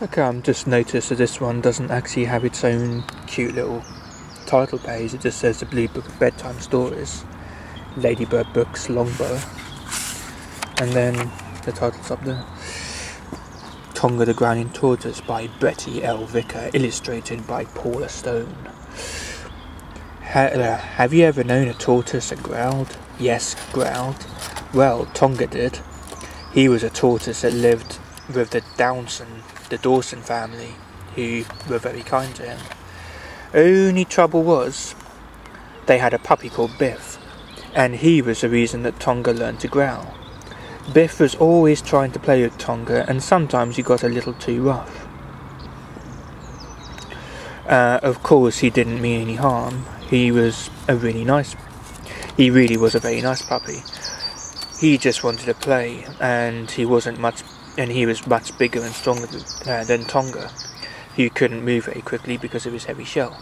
Okay, I'm just noticed that this one doesn't actually have its own cute little title page. It just says the Blue Book of Bedtime Stories, Ladybird Books, Longbow, and then the title's up there. Tonga the Growling Tortoise by Betty L. Vicker, illustrated by Paula Stone. Have you ever known a tortoise that growled? Yes, growled. Well, Tonga did. He was a tortoise that lived with the Dawson family, who were very kind to him. Only trouble was, they had a puppy called Biff, and he was the reason that Tonga learned to growl. Biff was always trying to play with Tonga, and sometimes he got a little too rough. Of course, he didn't mean any harm. He really was a very nice puppy. He just wanted to play, and he was much bigger and stronger than Tonga, who couldn't move very quickly because of his heavy shell.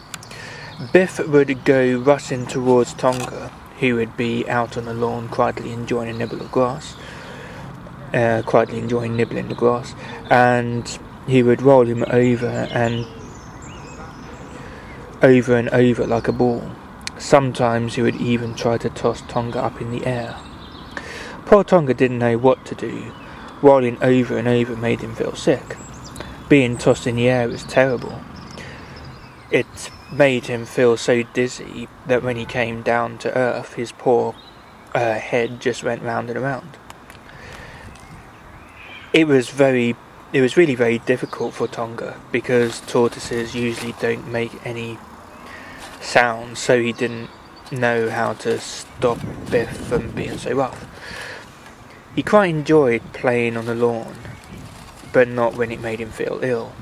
Biff would go rushing towards Tonga, who would be out on the lawn quietly enjoying a nibble of grass. Nibbling the grass, and he would roll him over and over like a ball. Sometimes he would even try to toss Tonga up in the air. Poor Tonga didn't know what to do. Rolling over and over made him feel sick. Being tossed in the air was terrible. It made him feel so dizzy that when he came down to earth, his poor head just went round and around. It was really very difficult for Tonga, because tortoises usually don't make any sounds, so he didn't know how to stop Biff from being so rough. He quite enjoyed playing on the lawn, but not when it made him feel ill.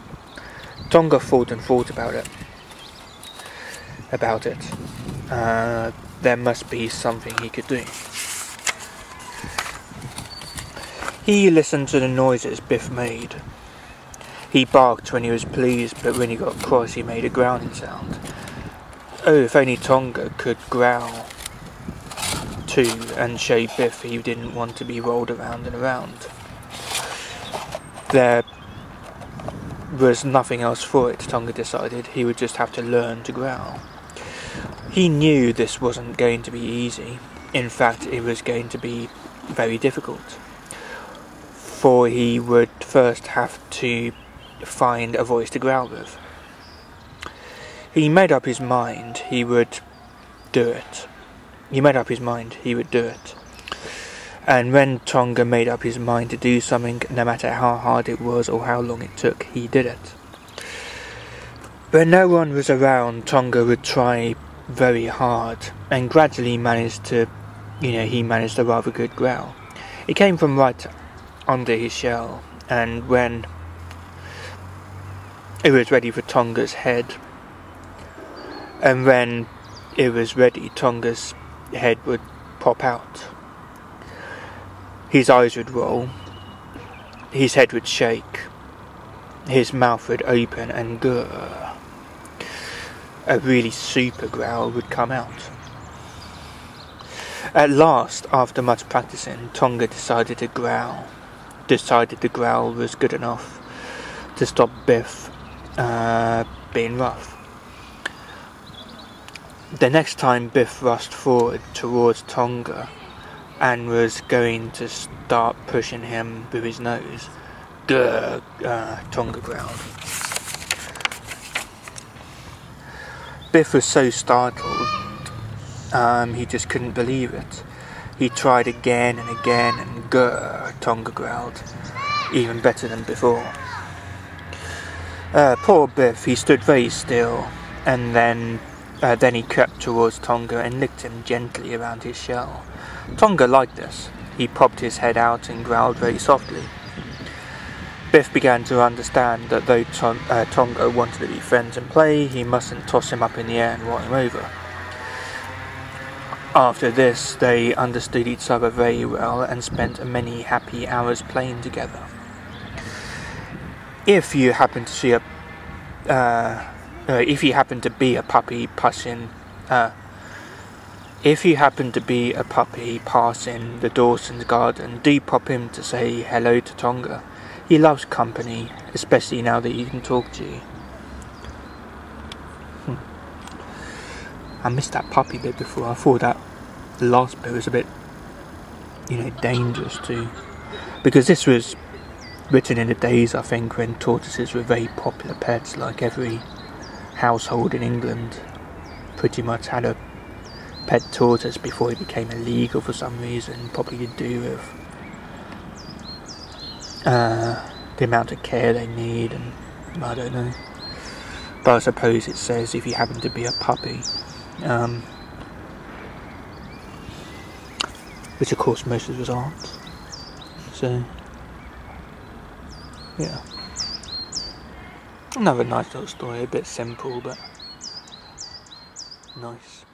Tonga thought and thought about it. There must be something he could do. He listened to the noises Biff made. He barked when he was pleased, but when he got cross he made a growling sound. Oh, if only Tonga could growl too, and show Biff he didn't want to be rolled around and around. There was nothing else for it, Tonga decided. He would just have to learn to growl. He knew this wasn't going to be easy. In fact, it was going to be very difficult. For he would first have to find a voice to growl with. He made up his mind he would do it. And when Tonga made up his mind to do something, no matter how hard it was or how long it took, he did it. When no one was around, Tonga would try very hard, and gradually managed a rather good growl. It came from right under his shell, and when it was ready for Tonga's head, Tonga's head would pop out. His eyes would roll, his head would shake, his mouth would open, and grrr, a really super growl would come out. At last, after much practicing, Tonga decided the growl was good enough to stop Biff being rough. The next time Biff rushed forward towards Tonga and was going to start pushing him with his nose, grrr, Tonga growled. Biff was so startled, he just couldn't believe it. He tried again and again, and grrr, Tonga growled, even better than before. Poor Biff, he stood very still, and then he crept towards Tonga and licked him gently around his shell. Tonga liked this. He popped his head out and growled very softly. Biff began to understand that though Tonga wanted to be friends and play, he mustn't toss him up in the air and roll him over. After this, they understood each other very well and spent many happy hours playing together. If you happen to be a puppy passing the Dawson's garden, do pop in to say hello to Tonga. He loves company, especially now that he can talk to you. I missed that puppy bit before. I thought that the last bit was a bit, dangerous too. Because this was written in the days, I think, when tortoises were very popular pets. Like every household in England pretty much had a pet tortoise before it became illegal for some reason, probably to do with the amount of care they need, and I don't know. But I suppose it says if you happen to be a puppy, which of course most of us aren't. So yeah, another nice little story, a bit simple but nice.